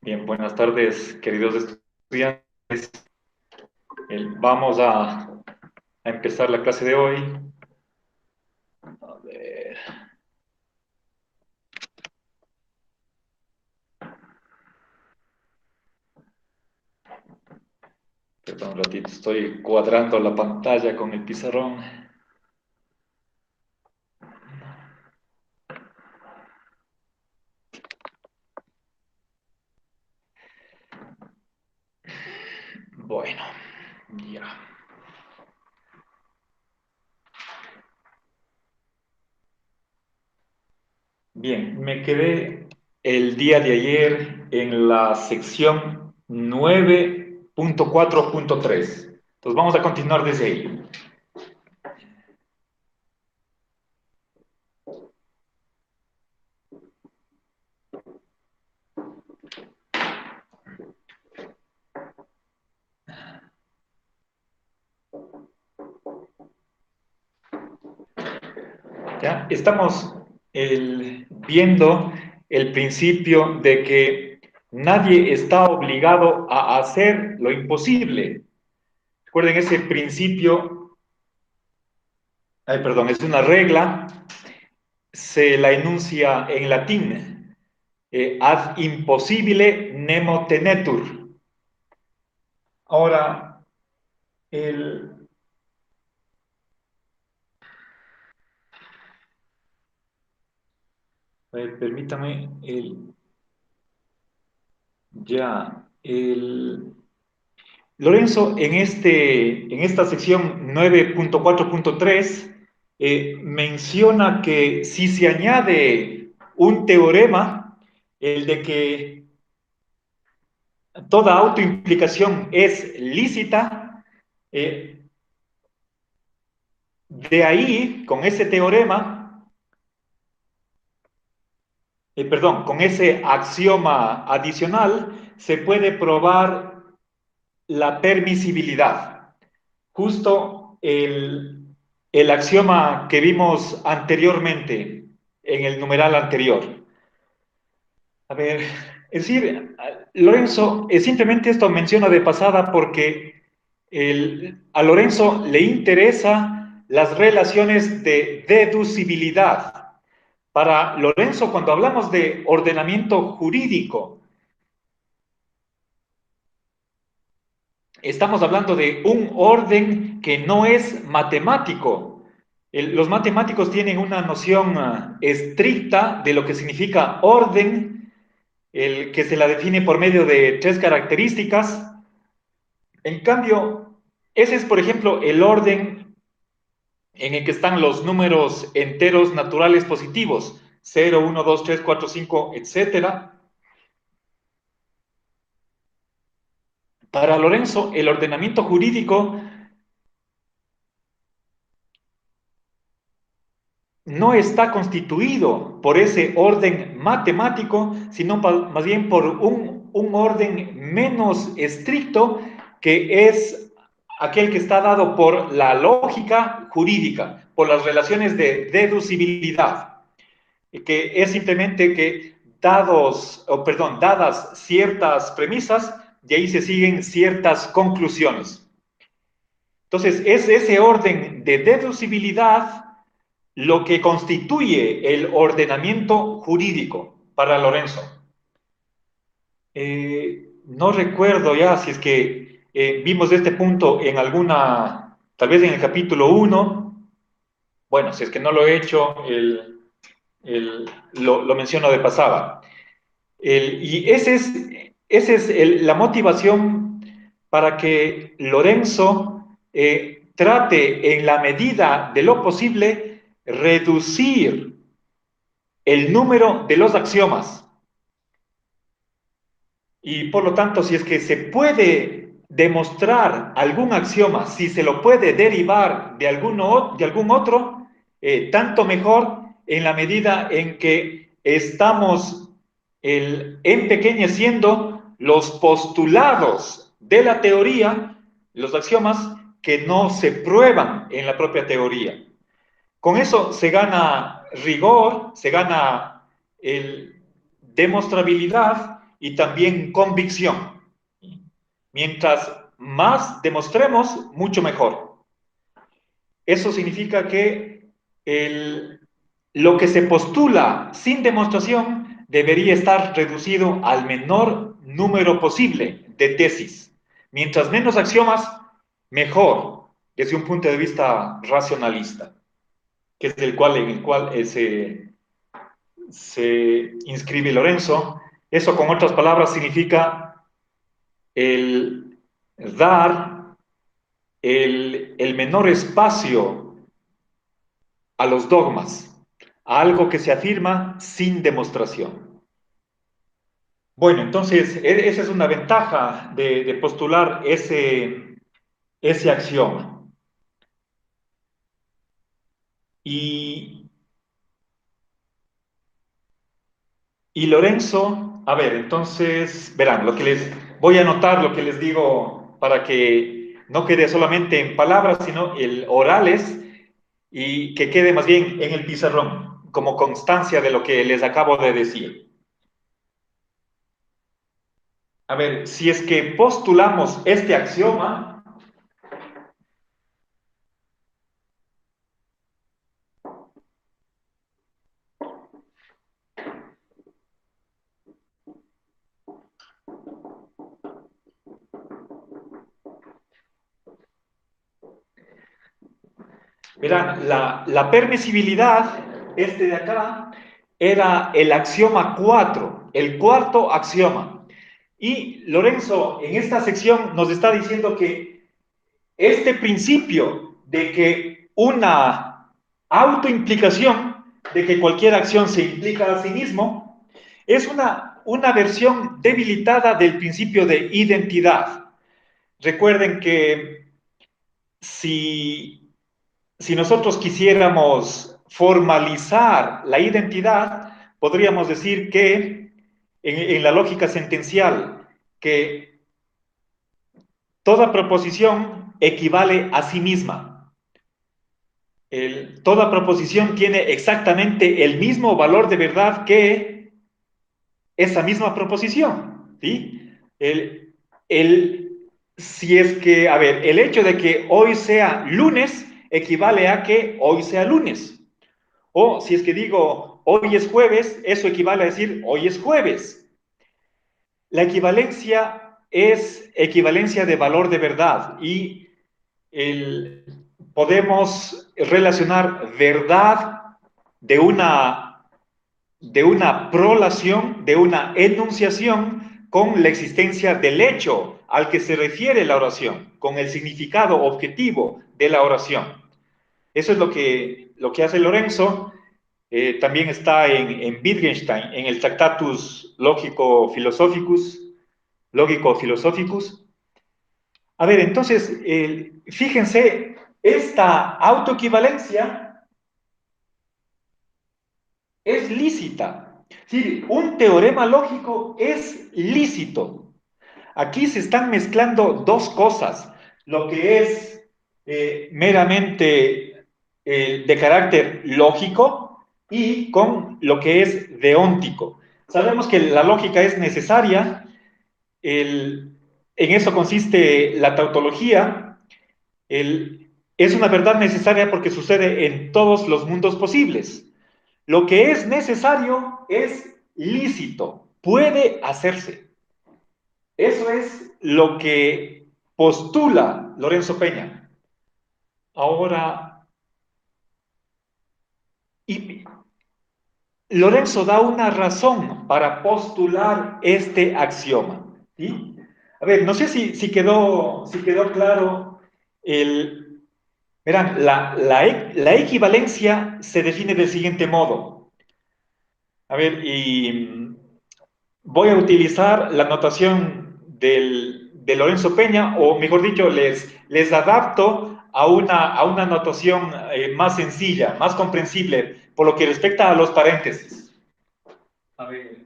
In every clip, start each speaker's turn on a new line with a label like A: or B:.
A: Bien, buenas tardes, queridos estudiantes. Vamos a empezar la clase de hoy. A ver, perdón un ratito, estoy cuadrando la pantalla con el pizarrón. Bueno, ya. Bien, me quedé el día de ayer en la sección 9.4.3. Entonces vamos a continuar desde ahí. ¿Ya? Estamos viendo el principio de que nadie está obligado a hacer lo imposible. Recuerden ese principio, perdón, es una regla, se la enuncia en latín, ad impossibile nemo tenetur. Ahora, el, permítame, ya, Lorenzo, en esta sección 9.4.3, menciona que si se añade un teorema, el de que toda autoimplicación es lícita, eh, de ahí, con ese teorema, perdón, con ese axioma adicional, se puede probar la permisibilidad. Justo el axioma que vimos anteriormente, en el numeral anterior. A ver, es decir, Lorenzo, simplemente esto menciona de pasada porque a Lorenzo le interesa las relaciones de deducibilidad. Para Lorenzo, cuando hablamos de ordenamiento jurídico, estamos hablando de un orden que no es matemático. Los matemáticos tienen una noción estricta de lo que significa orden, que se la define por medio de tres características. En cambio, ese es, por ejemplo, el orden en el que están los números enteros naturales positivos, 0, 1, 2, 3, 4, 5, etcétera. Para Lorenzo, el ordenamiento jurídico no está constituido por ese orden matemático, sino más bien por un orden menos estricto, que es aquel que está dado por la lógica jurídica, por las relaciones de deducibilidad, que es simplemente que dadas ciertas premisas, de ahí se siguen ciertas conclusiones. Entonces, es ese orden de deducibilidad lo que constituye el ordenamiento jurídico para Lorenzo. No recuerdo ya si es que vimos este punto en tal vez en el capítulo 1. Bueno, si es que no lo he hecho, lo menciono de pasada. Y esa es la motivación para que Lorenzo trate en la medida de lo posible reducir el número de los axiomas. Y por lo tanto, si es que se puede demostrar algún axioma, si se lo puede derivar de algún otro, tanto mejor en la medida en que estamos empequeñeciendo los postulados de la teoría, los axiomas que no se prueban en la propia teoría. Con eso se gana rigor, se gana demostrabilidad y también convicción. Mientras más demostremos, mucho mejor. Eso significa que lo que se postula sin demostración debería estar reducido al menor número posible de tesis. Mientras menos axiomas, mejor, desde un punto de vista racionalista, que es en el cual se inscribe Lorenzo. Eso, con otras palabras, significa el dar el menor espacio a los dogmas, a algo que se afirma sin demostración. Bueno, entonces, esa es una ventaja de postular ese axioma. Y, y Lorenzo, a ver, entonces, verán, voy a anotar lo que les digo para que no quede solamente en palabras, sino el orales y que quede más bien en el pizarrón, como constancia de lo que les acabo de decir. A ver, si es que postulamos este axioma, verán, la permisibilidad, este de acá, era el axioma 4, el cuarto axioma. Y Lorenzo, en esta sección nos está diciendo que este principio de que una autoimplicación, de que cualquier acción se implica a sí mismo, es una versión debilitada del principio de identidad. Recuerden que si, si nosotros quisiéramos formalizar la identidad, podríamos decir que en la lógica sentencial, que toda proposición equivale a sí misma. Toda proposición tiene exactamente el mismo valor de verdad que esa misma proposición, ¿sí? Si es que, a ver, el hecho de que hoy sea lunes equivale a que hoy sea lunes. O si es que digo hoy es jueves, eso equivale a decir hoy es jueves. La equivalencia es equivalencia de valor de verdad y el, podemos relacionar verdad de una prolación, de una enunciación, con la existencia del hecho al que se refiere la oración, con el significado objetivo de la oración. Eso es lo que hace Lorenzo. También está en Wittgenstein, en el Tractatus Lógico-Philosophicus. A ver, entonces, fíjense, esta autoequivalencia es lícita. Sí, un teorema lógico es lícito. Aquí se están mezclando dos cosas, lo que es meramente de carácter lógico y con lo que es deóntico. Sabemos que la lógica es necesaria, en eso consiste la tautología, es una verdad necesaria porque sucede en todos los mundos posibles. Lo que es necesario es lícito, puede hacerse. Eso es lo que postula Lorenzo Peña. Ahora, y Lorenzo da una razón para postular este axioma. ¿Sí? A ver, no sé si quedó claro el... Verán, la equivalencia se define del siguiente modo. A ver, y voy a utilizar la notación de Lorenzo Peña, o mejor dicho, les adapto a una notación más sencilla, más comprensible, por lo que respecta a los paréntesis. A ver,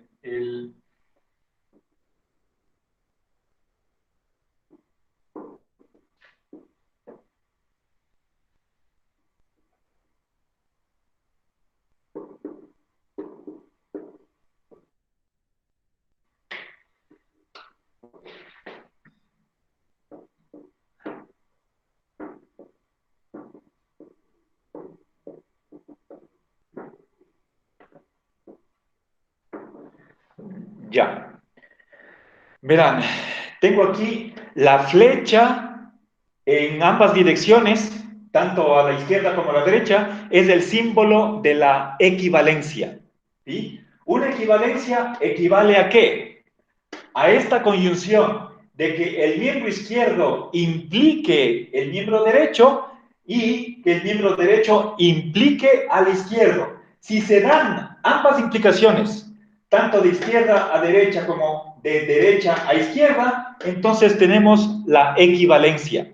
A: Ya. Verán, tengo aquí la flecha en ambas direcciones, tanto a la izquierda como a la derecha, es el símbolo de la equivalencia. ¿Sí? Una equivalencia equivale a ¿qué? A esta conjunción de que el miembro izquierdo implique el miembro derecho y que el miembro derecho implique al izquierdo. Si se dan ambas implicaciones, tanto de izquierda a derecha como de derecha a izquierda, entonces tenemos la equivalencia.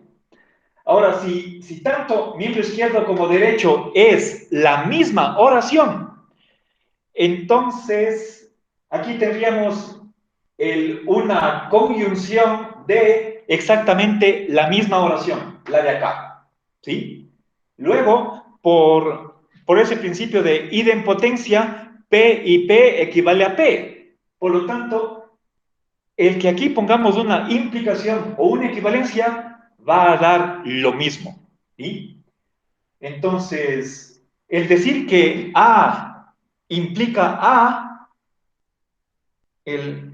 A: Ahora, si tanto miembro izquierdo como derecho es la misma oración, entonces aquí tendríamos una conjunción de exactamente la misma oración, la de acá. ¿Sí? Luego, por ese principio de idempotencia, P y P equivale a P. Por lo tanto, el que aquí pongamos una implicación o una equivalencia va a dar lo mismo. ¿Sí? Entonces, el decir que A implica A, el,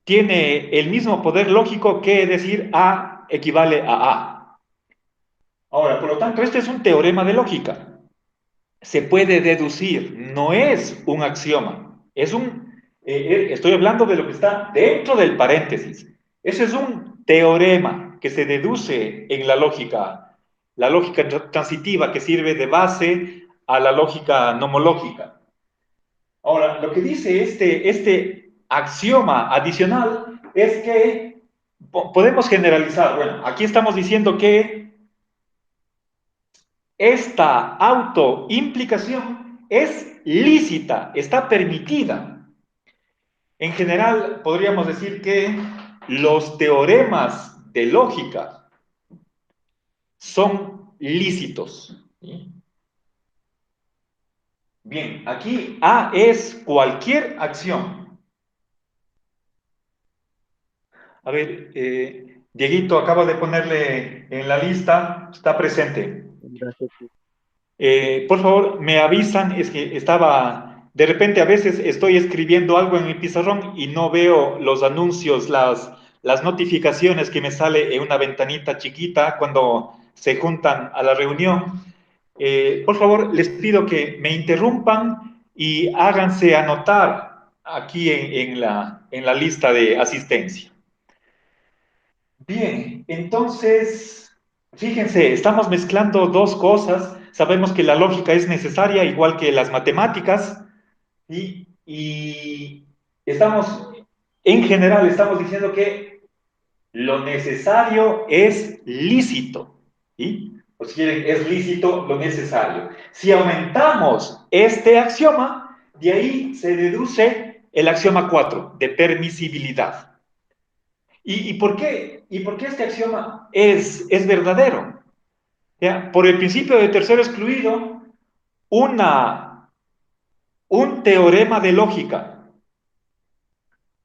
A: tiene el mismo poder lógico que decir A equivale a A. Ahora, por lo tanto, este es un teorema de lógica. Se puede deducir, no es un axioma, estoy hablando de lo que está dentro del paréntesis. Ese es un teorema que se deduce en la lógica transitiva que sirve de base a la lógica nomológica. Ahora, lo que dice este axioma adicional es que podemos generalizar. Bueno, aquí estamos diciendo que esta autoimplicación es lícita, está permitida. En general, podríamos decir que los teoremas de lógica son lícitos. ¿Sí? Bien, aquí A es cualquier acción. A ver, Dieguito acaba de ponerle en la lista, está presente.
B: Gracias.
A: Por favor, me avisan, es que de repente a veces estoy escribiendo algo en mi pizarrón y no veo los anuncios, las notificaciones que me sale en una ventanita chiquita cuando se juntan a la reunión. Por favor, les pido que me interrumpan y háganse anotar aquí en la lista de asistencia. Bien, entonces, fíjense, estamos mezclando dos cosas. Sabemos que la lógica es necesaria, igual que las matemáticas, y estamos, en general, estamos diciendo que lo necesario es lícito, ¿sí? O si quieren, es lícito lo necesario. Si aumentamos este axioma, de ahí se deduce el axioma 4 de permisibilidad. ¿Y por qué este axioma es verdadero? ¿Ya? Por el principio de tercero excluido, un teorema de lógica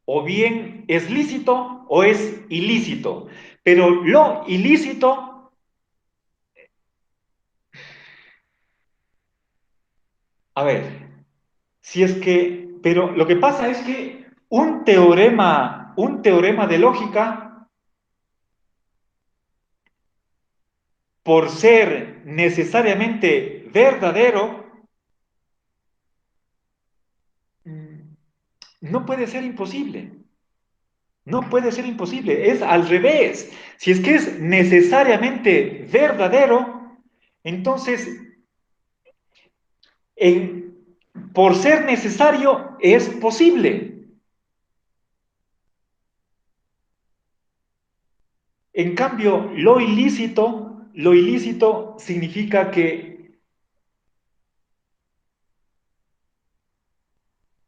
A: o bien es lícito o es ilícito. Pero lo ilícito, a ver, si es que, pero lo que pasa es que un teorema de lógica, por ser necesariamente verdadero, no puede ser imposible. No puede ser imposible, es al revés. Si es que es necesariamente verdadero, entonces, en, por ser necesario, es posible. En cambio, lo ilícito significa que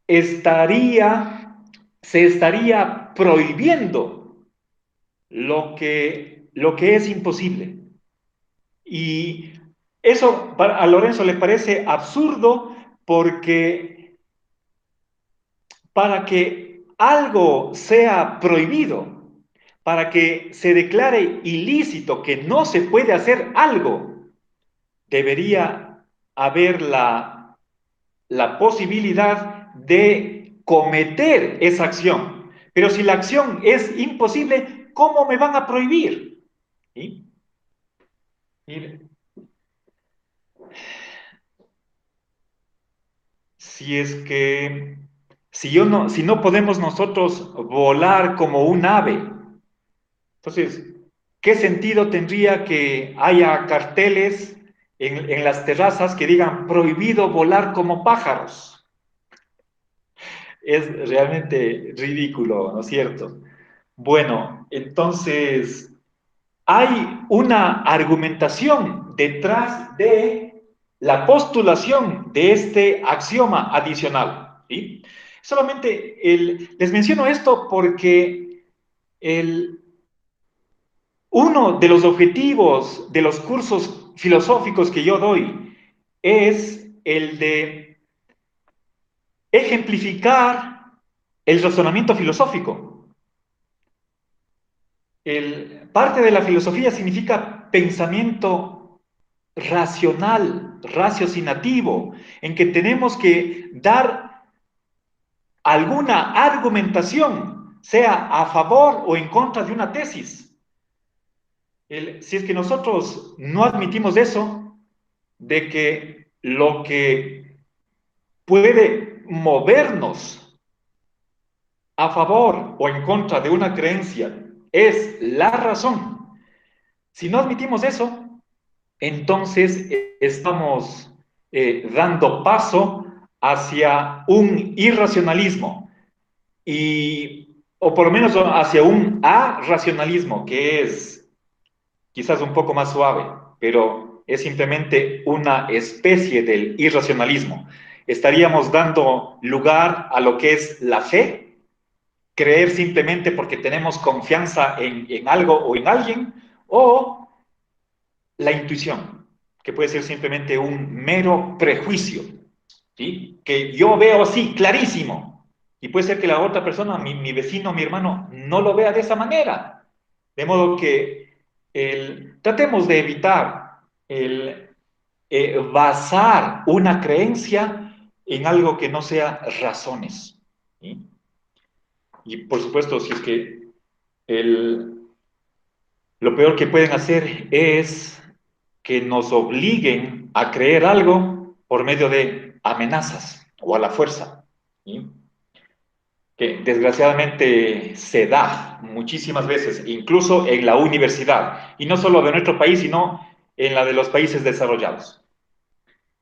A: estaría, se estaría prohibiendo lo que es imposible. Y eso a Lorenzo le parece absurdo porque para que algo sea prohibido, para que se declare ilícito que no se puede hacer algo, debería haber la posibilidad de cometer esa acción. Pero si la acción es imposible, ¿cómo me van a prohibir? ¿Sí? Mire, si es que, si no podemos nosotros volar como un ave, entonces, ¿qué sentido tendría que haya carteles en las terrazas que digan prohibido volar como pájaros? Es realmente ridículo, ¿no es cierto? Bueno, entonces hay una argumentación detrás de la postulación de este axioma adicional, ¿sí? Solamente les menciono esto porque uno de los objetivos de los cursos filosóficos que yo doy es el de ejemplificar el razonamiento filosófico. Parte de la filosofía significa pensamiento racional, raciocinativo, en que tenemos que dar alguna argumentación, sea a favor o en contra de una tesis. Si es que nosotros no admitimos eso, de que lo que puede movernos a favor o en contra de una creencia es la razón. Si no admitimos eso, entonces estamos dando paso hacia un irracionalismo o por lo menos hacia un arracionalismo, que es quizás un poco más suave, pero es simplemente una especie del irracionalismo. Estaríamos dando lugar a lo que es la fe, creer simplemente porque tenemos confianza en algo o en alguien, o la intuición, que puede ser simplemente un mero prejuicio, ¿sí? Que yo veo así, clarísimo, y puede ser que la otra persona, mi vecino, mi hermano, no lo vea de esa manera. De modo que tratemos de evitar basar una creencia en algo que no sea razones, ¿sí? Y por supuesto, si es que el, lo peor que pueden hacer es que nos obliguen a creer algo por medio de amenazas o a la fuerza, ¿sí? Que desgraciadamente se da muchísimas veces, incluso en la universidad, y no solo de nuestro país, sino en la de los países desarrollados,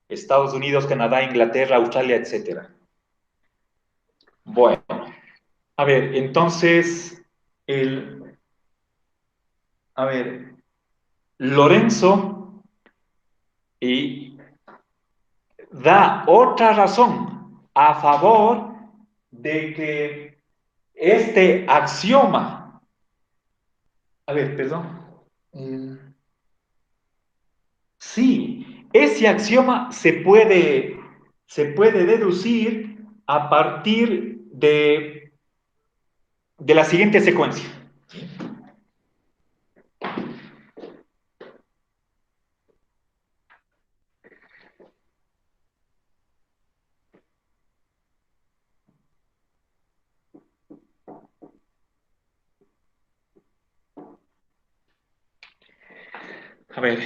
A: Estados Unidos, Canadá, Inglaterra, Australia, etcétera. Bueno, a ver, entonces, el, a ver, Lorenzo y da otra razón a favor de que este axioma, a ver, perdón, sí, ese axioma se puede deducir a partir de la siguiente secuencia. A ver,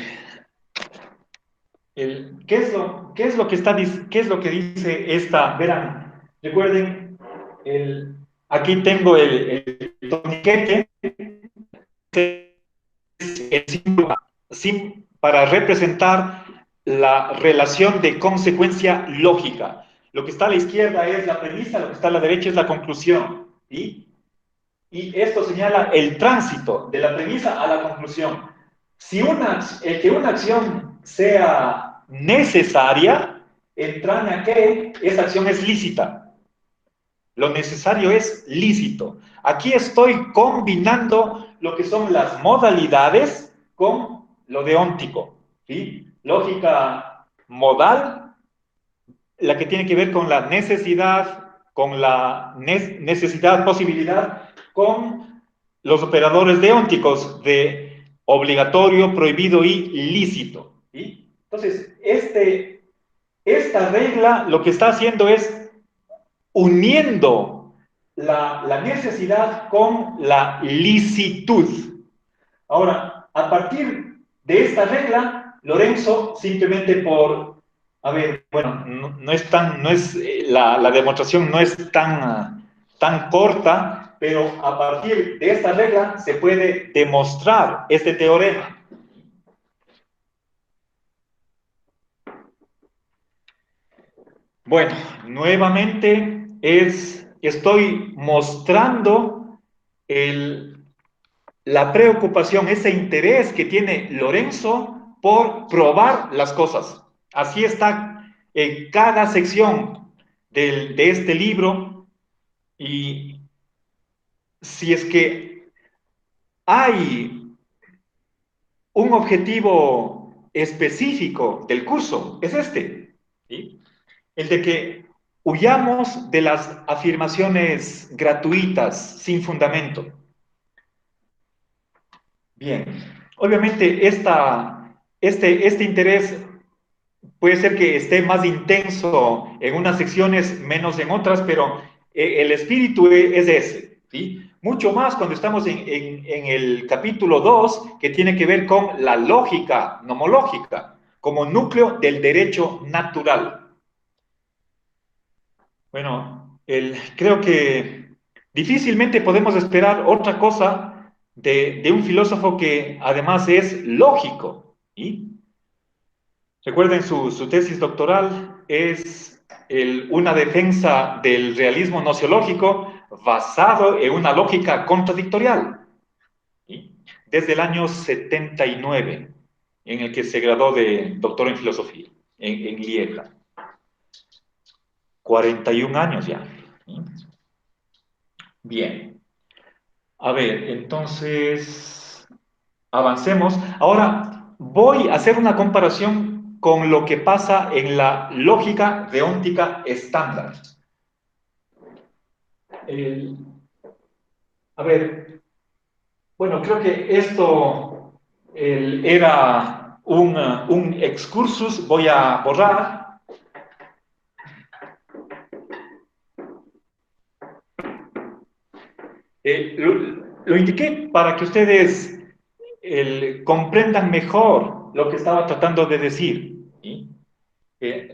A: ¿qué es lo que dice esta? Verán, recuerden, aquí tengo el torniquete, el símbolo para representar la relación de consecuencia lógica. Lo que está a la izquierda es la premisa, lo que está a la derecha es la conclusión. ¿Sí? Y esto señala el tránsito de la premisa a la conclusión. Si que una acción sea necesaria, entraña que esa acción es lícita. Lo necesario es lícito. Aquí estoy combinando lo que son las modalidades con lo deóntico, ¿sí? Lógica modal, la que tiene que ver con la necesidad, con la necesidad, posibilidad, con los operadores deónticos de obligatorio, prohibido y lícito, ¿sí? Entonces, esta regla lo que está haciendo es uniendo la necesidad con la licitud. Ahora, a partir de esta regla, Lorenzo simplemente a ver, bueno, no es tan, no es, la demostración no es tan corta, pero a partir de esta regla se puede demostrar este teorema. Bueno, nuevamente estoy mostrando la preocupación, ese interés que tiene Lorenzo por probar las cosas. Así está en cada sección de este libro, y si es que hay un objetivo específico del curso, es este, ¿sí? El de que huyamos de las afirmaciones gratuitas, sin fundamento. Bien, obviamente este interés puede ser que esté más intenso en unas secciones, menos en otras, pero el espíritu es ese, ¿sí? Mucho más cuando estamos en el capítulo 2, que tiene que ver con la lógica nomológica, como núcleo del derecho natural. Bueno, creo que difícilmente podemos esperar otra cosa de un filósofo que además es lógico, ¿sí? Recuerden, su tesis doctoral es una defensa del realismo nociológico basado en una lógica contradictorial, ¿sí? Desde el año 79, en el que se graduó de doctor en filosofía, en Lieja. 41 años ya, ¿sí? Bien. A ver, entonces, avancemos. Ahora voy a hacer una comparación con lo que pasa en la lógica deóntica estándar. El- a ver, bueno, creo que esto era un excursus. Voy a borrar. Lo indiqué para que ustedes comprendan mejor lo que estaba tratando de decir, ¿sí?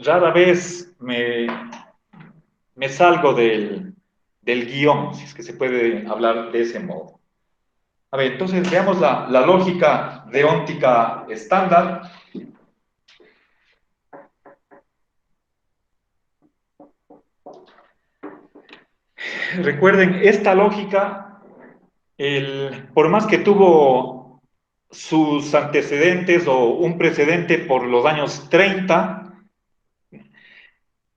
A: Rara vez me salgo del guión, si es que se puede hablar de ese modo. A ver, entonces veamos la lógica deóntica estándar. Recuerden, esta lógica, por más que tuvo sus antecedentes o un precedente por los años 30,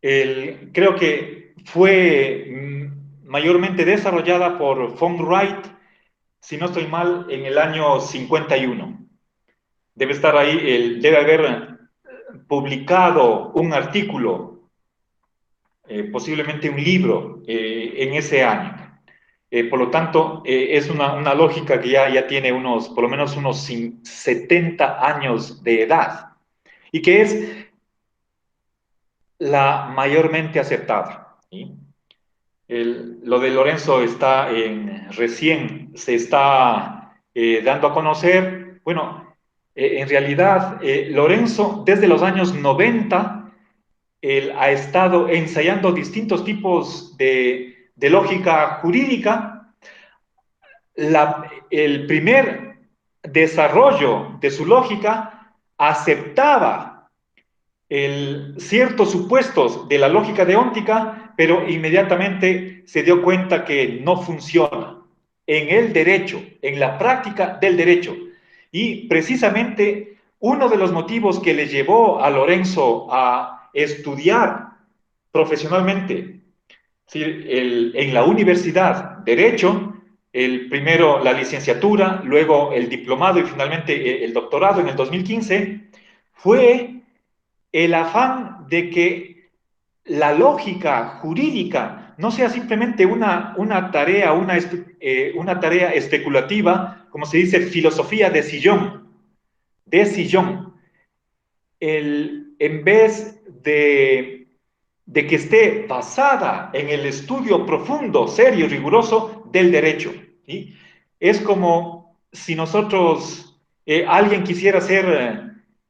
A: creo que fue mayormente desarrollada por von Wright, si no estoy mal, en el año 51. Debe estar ahí, debe haber publicado un artículo, posiblemente un libro, en ese año. Por lo tanto, es una lógica que ya tiene por lo menos unos 70 años de edad, y que es la mayormente aceptada, ¿sí? Lo de Lorenzo recién se está dando a conocer. Bueno, en realidad, Lorenzo, desde los años 90, él ha estado ensayando distintos tipos de lógica jurídica. El primer desarrollo de su lógica aceptaba ciertos supuestos de la lógica deóntica, pero inmediatamente se dio cuenta que no funciona en el derecho, en la práctica del derecho. Y precisamente uno de los motivos que le llevó a Lorenzo a estudiar profesionalmente, ¿sí?, en la universidad derecho, primero la licenciatura, luego el diplomado y finalmente el doctorado en el 2015, fue el afán de que la lógica jurídica no sea simplemente una tarea, una tarea especulativa, como se dice, filosofía de sillón. En vez de que esté basada en el estudio profundo, serio y riguroso del derecho. ¿Sí? Es como si nosotros, alguien quisiera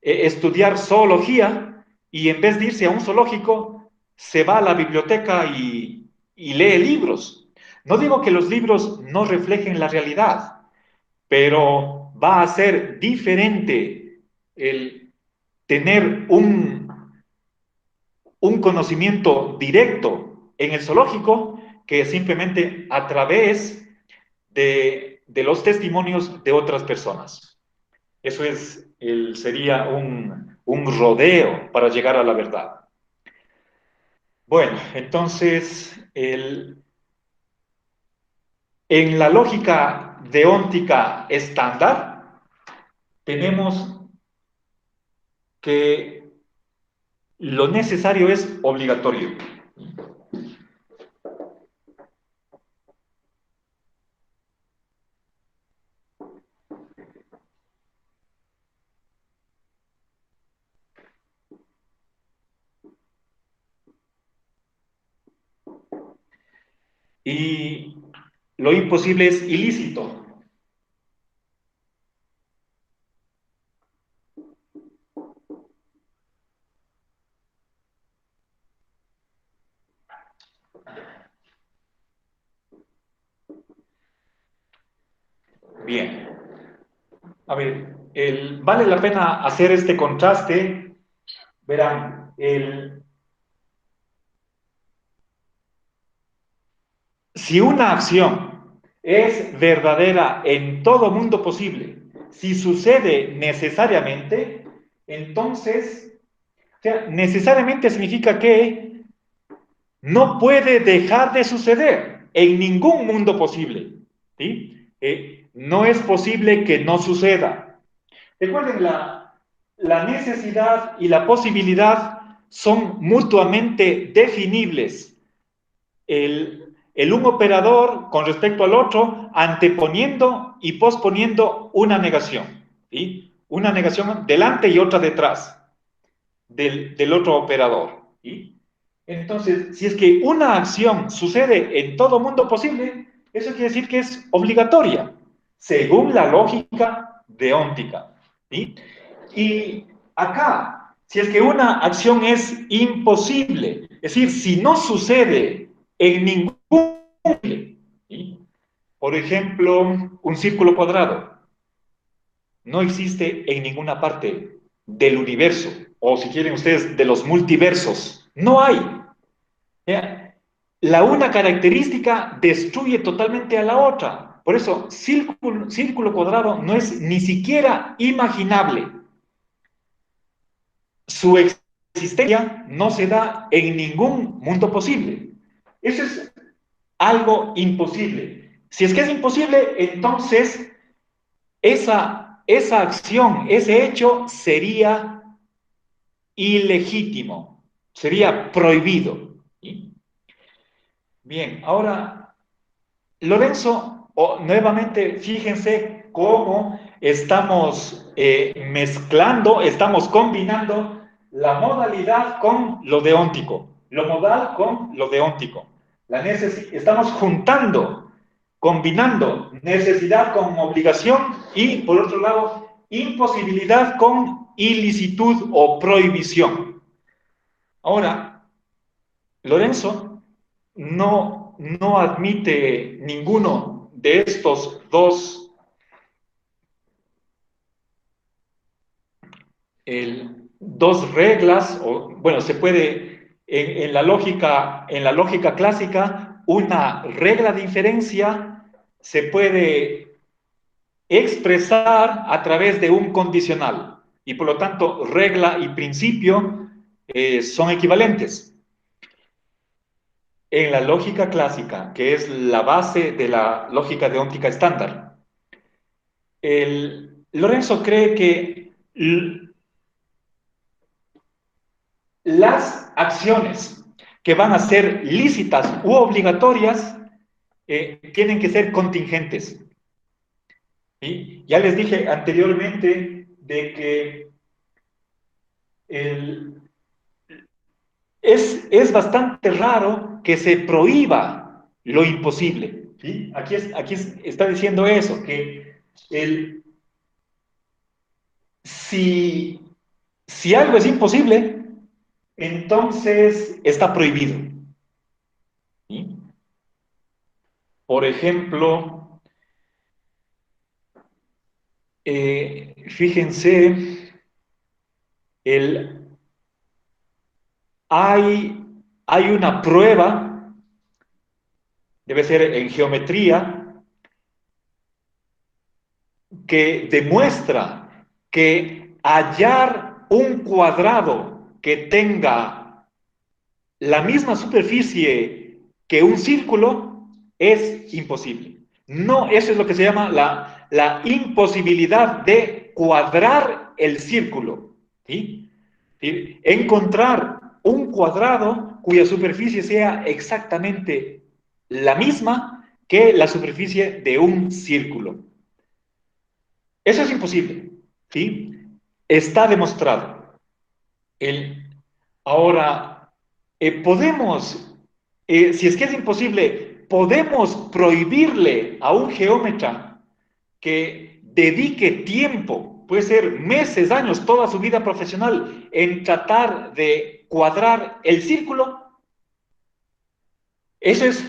A: estudiar zoología y en vez de irse a un zoológico, se va a la biblioteca y lee libros. No digo que los libros no reflejen la realidad, pero va a ser diferente el tener un conocimiento directo en el zoológico que simplemente a través de los testimonios de otras personas. Eso sería un rodeo para llegar a la verdad. Bueno, entonces, en la lógica deóntica estándar, tenemos que lo necesario es obligatorio. Y lo imposible es ilícito. Bien. A ver, vale la pena hacer este contraste. Verán, si una acción es verdadera en todo mundo posible, si sucede necesariamente, entonces, o sea, necesariamente significa que no puede dejar de suceder en ningún mundo posible. ¿Sí? No es posible que no suceda. Recuerden, la necesidad y la posibilidad son mutuamente definibles. El un operador con respecto al otro, anteponiendo y posponiendo una negación. ¿Sí? Una negación delante y otra detrás del otro operador. ¿Sí? Entonces, si es que una acción sucede en todo mundo posible, eso quiere decir que es obligatoria, según la lógica deóntica. ¿Sí? Y acá, si es que una acción es imposible, es decir, si no sucede en ningún, ¿sí? Por ejemplo, un círculo cuadrado no existe en ninguna parte del universo, o si quieren ustedes, de los multiversos. No hay. ¿Ya? La una característica destruye totalmente a la otra. Por eso, círculo cuadrado no es ni siquiera imaginable. Su existencia no se da en ningún mundo posible. Eso es algo imposible. Si es que es imposible, entonces esa acción, ese hecho sería ilegítimo, sería prohibido. ¿Sí? Bien, ahora, Lorenzo, nuevamente, fíjense cómo estamos mezclando, estamos combinando la modalidad con lo deóntico, lo modal con lo deóntico. Estamos juntando, combinando necesidad con obligación y, por otro lado, imposibilidad con ilicitud o prohibición. Ahora, Lorenzo no admite ninguno de estos dos reglas, o bueno, se puede, en la lógica clásica, una regla de inferencia se puede expresar a través de un condicional, y por lo tanto, regla y principio son equivalentes. En la lógica clásica, que es la base de la lógica deóntica estándar, Lorenzo cree que las acciones que van a ser lícitas u obligatorias tienen que ser contingentes. ¿Sí? Ya les dije anteriormente de que el, es bastante raro que se prohíba lo imposible. ¿Sí? Está diciendo eso, que el, si, si algo es imposible, entonces está prohibido. ¿Sí? Por ejemplo, fíjense, el, hay, hay una prueba, debe ser en geometría, que demuestra que hallar un cuadrado que tenga la misma superficie que un círculo es imposible. No, eso es lo que se llama la imposibilidad de cuadrar el círculo. ¿Sí? ¿Sí? Encontrar un cuadrado cuya superficie sea exactamente la misma que la superficie de un círculo. Eso es imposible, ¿sí? Está demostrado. El, ahora, podemos, si es que es imposible, podemos prohibirle a un geómetra que dedique tiempo, puede ser meses, años, toda su vida profesional, en tratar de cuadrar el círculo. Eso es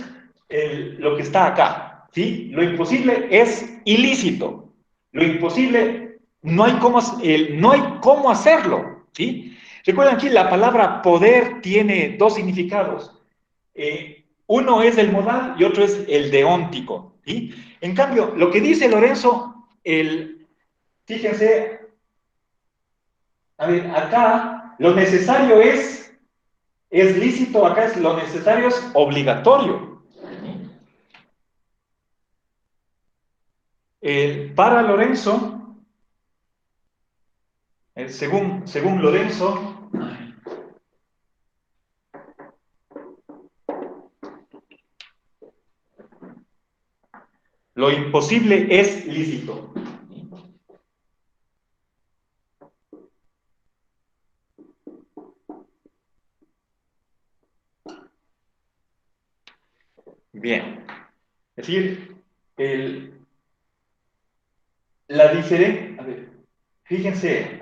A: lo que está acá, ¿sí? Lo imposible es ilícito. Lo imposible no hay cómo hacerlo, ¿sí? Recuerden aquí, la palabra poder tiene dos significados. Uno es el modal y otro es el deóntico, ¿sí? En cambio, lo que dice Lorenzo, fíjense, a ver, acá lo necesario es lícito, acá es lo necesario es obligatorio. Para Lorenzo, según Lorenzo, lo imposible es lícito. Bien. Es decir, el, la diferencia, a ver, fíjense,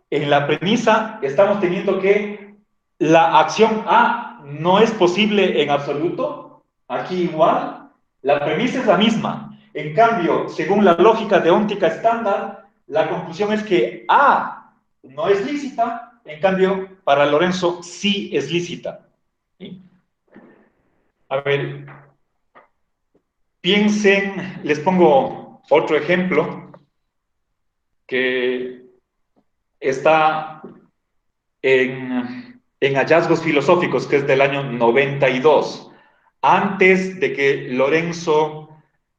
A: en la premisa estamos teniendo que la acción A no es posible en absoluto, aquí igual, la premisa es la misma. En cambio, según la lógica deóntica estándar, la conclusión es que A no es lícita, en cambio, para Lorenzo sí es lícita. ¿Sí? A ver, piensen, les pongo otro ejemplo que está en Hallazgos Filosóficos, que es del año 92, antes de que Lorenzo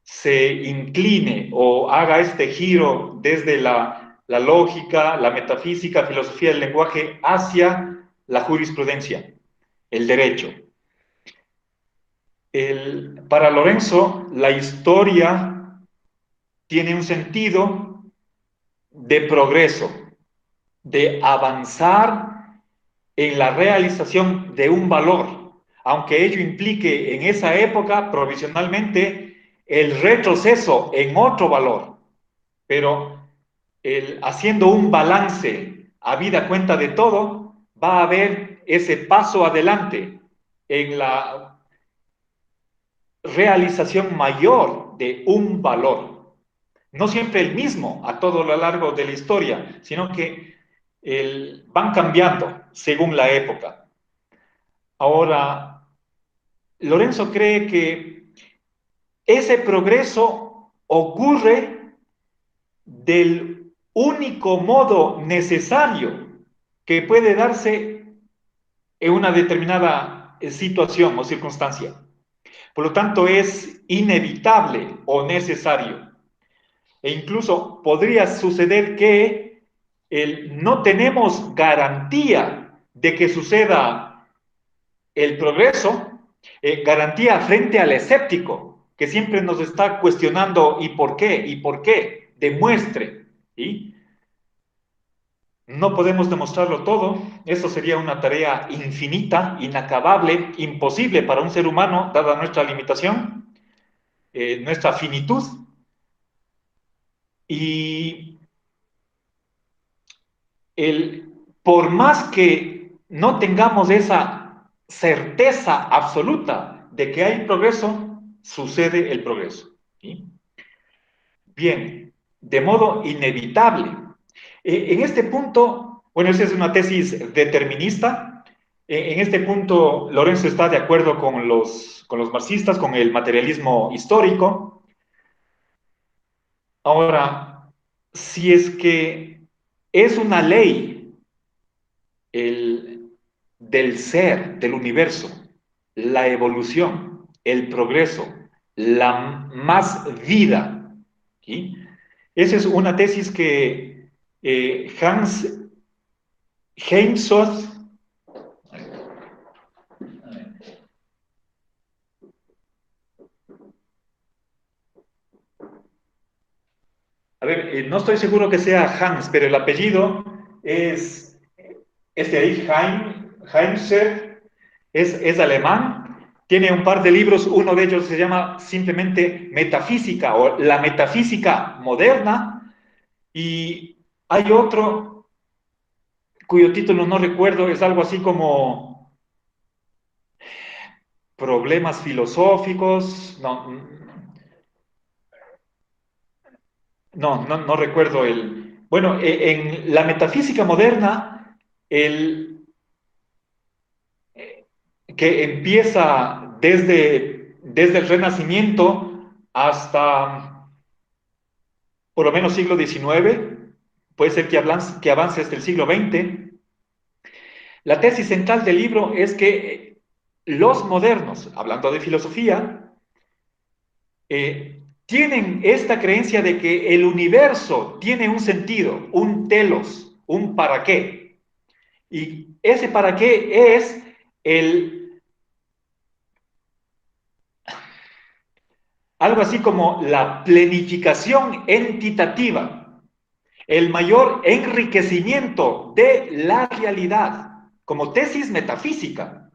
A: se incline o haga este giro desde la lógica, la metafísica, filosofía del lenguaje hacia la jurisprudencia, el derecho. Para Lorenzo, la historia tiene un sentido de progreso, de avanzar en la realización de un valor, aunque ello implique en esa época provisionalmente el retroceso en otro valor, pero haciendo un balance a vida cuenta de todo, va a haber ese paso adelante en la realización mayor de un valor. No siempre el mismo a todo lo largo de la historia, sino que van cambiando según la época. Ahora, Lorenzo cree que ese progreso ocurre del único modo necesario que puede darse en una determinada situación o circunstancia. Por lo tanto, es inevitable o necesario. E incluso podría suceder que no tenemos garantía de que suceda el progreso, garantía frente al escéptico, que siempre nos está cuestionando ¿y por qué? ¿Y por qué? Demuestre. ¿Sí? no podemos demostrarlo todo. Esto sería una tarea infinita, inacabable, imposible para un ser humano, dada nuestra limitación, nuestra finitud. Y por más que no tengamos esa certeza absoluta de que hay progreso, sucede el progreso. ¿Sí? Bien, de modo inevitable. En este punto, bueno, esa es una tesis determinista. En este punto, Lorenzo está de acuerdo con los marxistas, con el materialismo histórico. Ahora, si es que es una ley del ser, del universo, la evolución, el progreso, la más vida, ¿sí? Esa es una tesis que Hans Heimsoth, a ver, no estoy seguro que sea Hans, pero el apellido es de ahí, Heimsoth, es alemán, tiene un par de libros, uno de ellos se llama simplemente Metafísica o la Metafísica Moderna, y hay otro cuyo título no recuerdo, es algo así como Problemas filosóficos, no recuerdo el... Bueno, en la metafísica moderna, el que empieza desde el Renacimiento hasta por lo menos siglo XIX, puede ser que avance hasta el siglo XX. La tesis central del libro es que los modernos, hablando de filosofía, tienen esta creencia de que el universo tiene un sentido, un telos, un para qué. Y ese para qué es el, algo así como la planificación entitativa, el mayor enriquecimiento de la realidad, como tesis metafísica.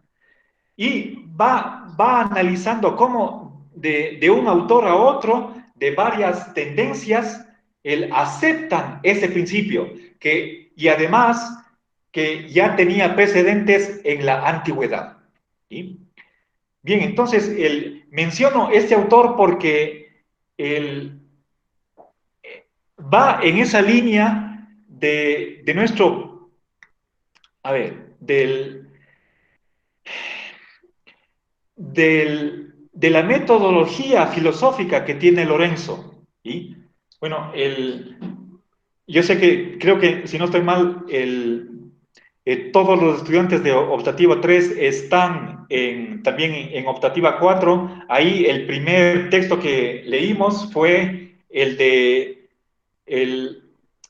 A: Y va analizando cómo de un autor a otro, de varias tendencias, aceptan ese principio, y además que ya tenía precedentes en la antigüedad. ¿Sí? Bien, entonces menciono este autor porque él va en esa línea de nuestro, a ver, de la metodología filosófica que tiene Lorenzo. ¿Sí? Bueno, yo sé que, creo que si no estoy mal, todos los estudiantes de optativa 3 están también en optativa 4. Ahí el primer texto que leímos fue el de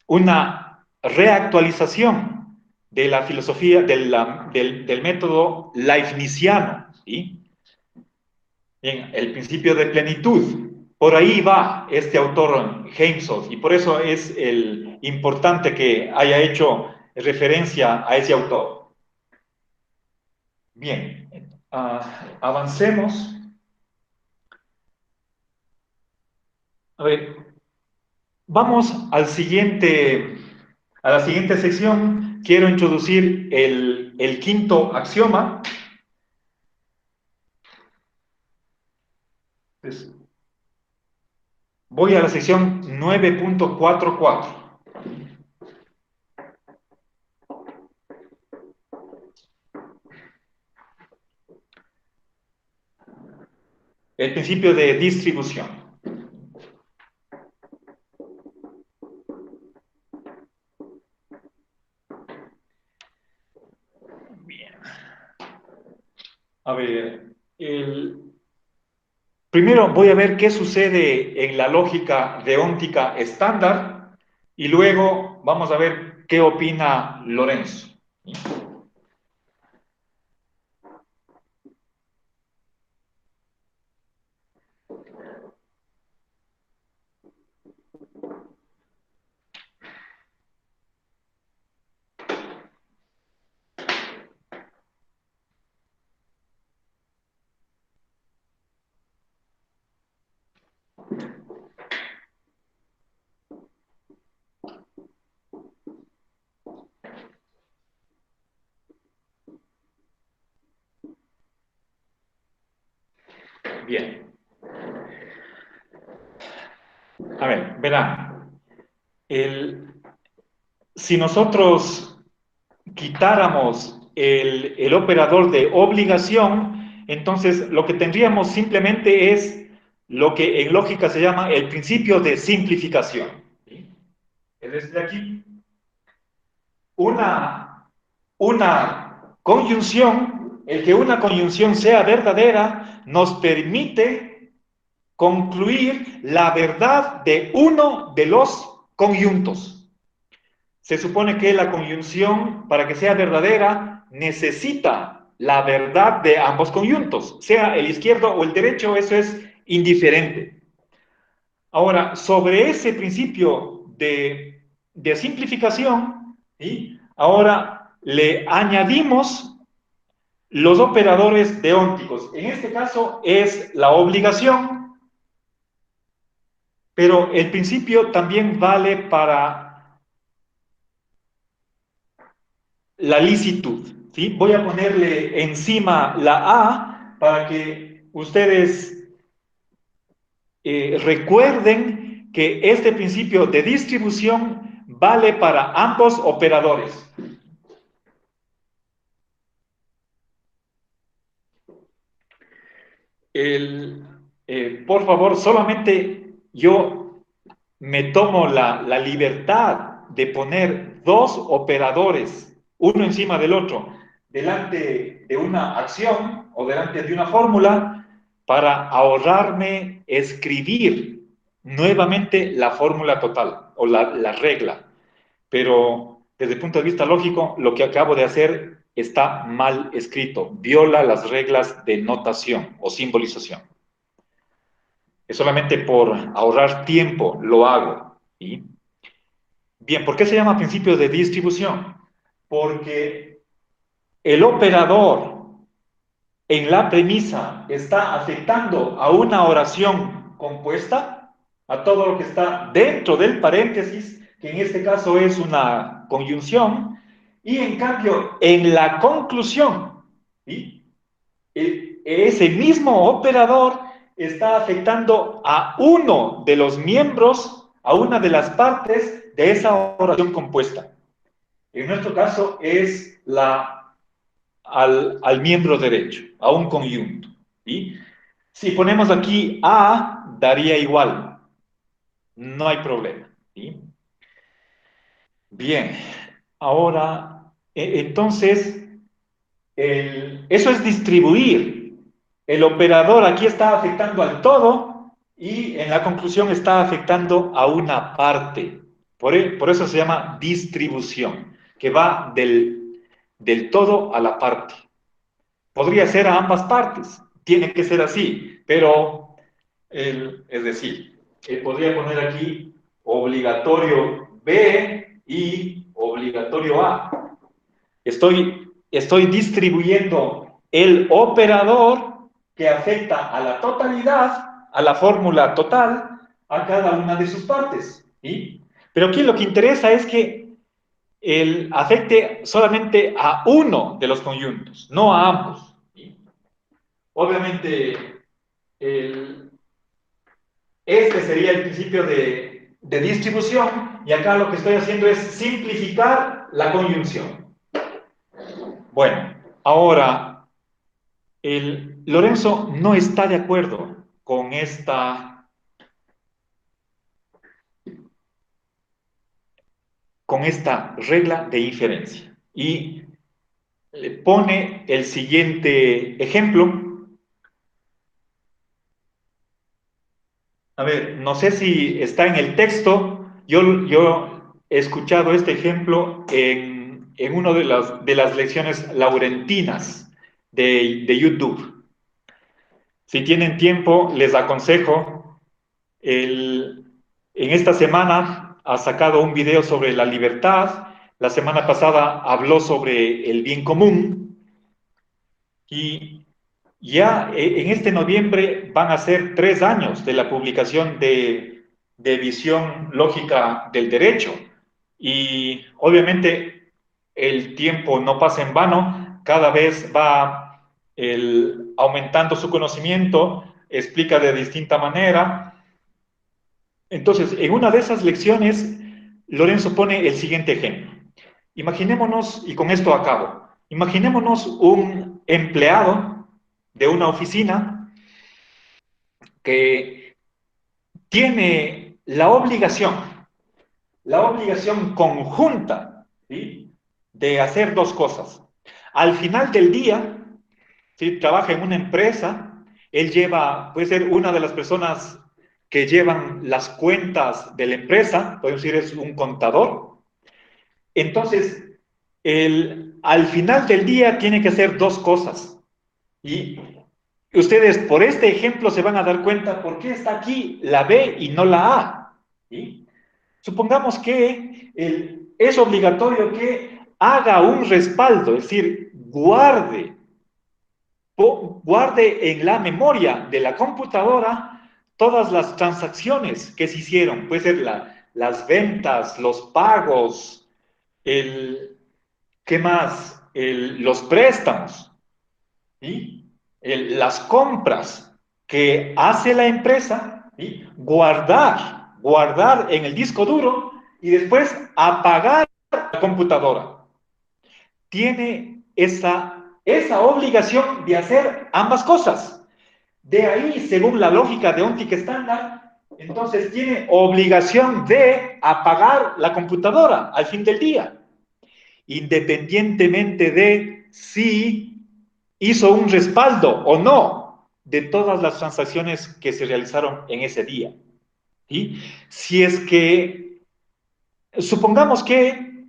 A: una reactualización de la filosofía del método leibniziano. ¿Sí? Bien, el principio de plenitud. Por ahí va este autor Heimsoth y por eso es importante que haya hecho referencia a ese autor. Bien, avancemos. A ver, vamos a la siguiente sección. Quiero introducir el quinto axioma. Pues, voy a la sección 9.44. El principio de distribución. Bien. A ver, primero voy a ver qué sucede en la lógica deóntica estándar y luego vamos a ver qué opina Lorenzo. Bien. A ver, verán. Si nosotros quitáramos el operador de obligación, entonces lo que tendríamos simplemente es lo que en lógica se llama el principio de simplificación. ¿Sí? Es decir, aquí una conjunción, el que una conjunción sea verdadera, nos permite concluir la verdad de uno de los conjuntos. Se supone que la conjunción, para que sea verdadera, necesita la verdad de ambos conjuntos, sea el izquierdo o el derecho, eso es indiferente. Ahora, sobre ese principio de simplificación, ¿sí? Ahora le añadimos los operadores deónticos. En este caso es la obligación, pero el principio también vale para la licitud. ¿Sí? Voy a ponerle encima la A para que ustedes recuerden que este principio de distribución vale para ambos operadores. El, por favor, solamente yo me tomo la libertad de poner dos operadores, uno encima del otro, delante de una acción o delante de una fórmula para ahorrarme escribir nuevamente la fórmula total o la regla. Pero desde el punto de vista lógico, lo que acabo de hacer está mal escrito, viola las reglas de notación o simbolización. Es solamente por ahorrar tiempo lo hago. ¿Sí? Bien, ¿por qué se llama principio de distribución? Porque el operador en la premisa está afectando a una oración compuesta, a todo lo que está dentro del paréntesis, que en este caso es una conjunción, y en cambio en la conclusión, ¿sí? Ese mismo operador está afectando a uno de los miembros, a una de las partes de esa oración compuesta. En nuestro caso es al miembro derecho, a un conjunto. ¿Sí? Si ponemos aquí A, daría igual, no hay problema. ¿Sí? Bien, ahora, entonces, eso es distribuir. El operador aquí está afectando al todo y en la conclusión está afectando a una parte. Por eso se llama distribución, que va del todo a la parte. Podría ser a ambas partes, tiene que ser así, pero es decir, podría poner aquí obligatorio B y obligatorio A. Estoy distribuyendo el operador que afecta a la totalidad, a la fórmula total, a cada una de sus partes. ¿Sí? Pero aquí lo que interesa es que afecte solamente a uno de los conjuntos, no a ambos. ¿Sí? Obviamente, el, este sería el principio de distribución y acá lo que estoy haciendo es simplificar la conjunción. Bueno, ahora, Lorenzo no está de acuerdo con esta regla de inferencia y le pone el siguiente ejemplo. A ver, no sé si está en el texto. Yo he escuchado este ejemplo en una de las lecciones laurentinas de YouTube. Si tienen tiempo, les aconsejo. En esta semana ha sacado un video sobre la libertad. La semana pasada habló sobre el bien común. Y Ya en este noviembre van a ser 3 años de la publicación de Visión Lógica del Derecho. Y obviamente el tiempo no pasa en vano, cada vez va aumentando su conocimiento, explica de distinta manera. Entonces, en una de esas lecciones, Lorenzo pone el siguiente ejemplo. Imaginémonos, y con esto acabo, imaginémonos un empleado de una oficina que tiene la obligación conjunta, ¿sí?, de hacer dos cosas. Al final del día, ¿sí?, trabaja en una empresa, él puede ser una de las personas que llevan las cuentas de la empresa, podemos decir es un contador. Entonces, al final del día tiene que hacer dos cosas. Y ustedes por este ejemplo se van a dar cuenta por qué está aquí la B y no la A. ¿Sí? Supongamos que es obligatorio que haga un respaldo, es decir, guarde en la memoria de la computadora todas las transacciones que se hicieron. Puede ser las ventas, los pagos, ¿qué más? Los préstamos, ¿sí? Las compras que hace la empresa, ¿sí?, guardar en el disco duro y después apagar la computadora. Tiene esa obligación de hacer ambas cosas. De ahí, según la lógica de Ontic estándar, entonces tiene obligación de apagar la computadora al fin del día, independientemente de si hizo un respaldo o no de todas las transacciones que se realizaron en ese día. ¿Sí? Si es que, supongamos que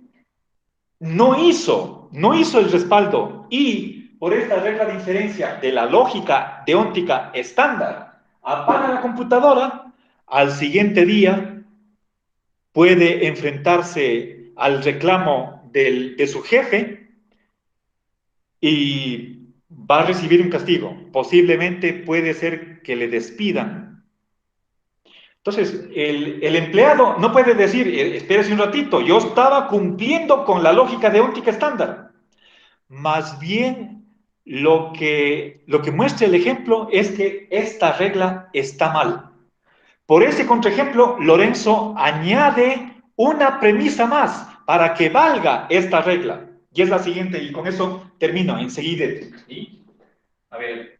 A: no hizo el respaldo y por esta regla de inferencia de la lógica deóntica estándar, apaga la computadora, al siguiente día puede enfrentarse al reclamo de su jefe y va a recibir un castigo. Posiblemente puede ser que le despidan. Entonces, el empleado no puede decir, espérese un ratito, yo estaba cumpliendo con la lógica deóntica estándar. Más bien, lo que muestra el ejemplo es que esta regla está mal. Por ese contraejemplo, Lorenzo añade una premisa más para que valga esta regla. Y es la siguiente, y con eso termino enseguida. ¿Sí? A ver.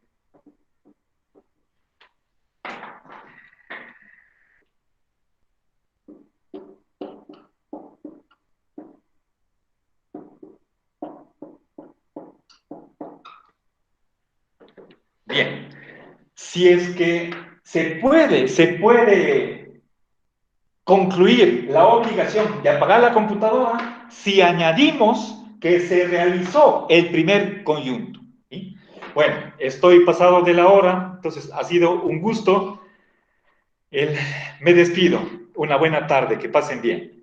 A: Bien. Si es que se puede concluir la obligación de apagar la computadora si añadimos que se realizó el primer conjunto. ¿Sí? Bueno, estoy pasado de la hora, entonces ha sido un gusto. Me despido. Una buena tarde, que pasen bien.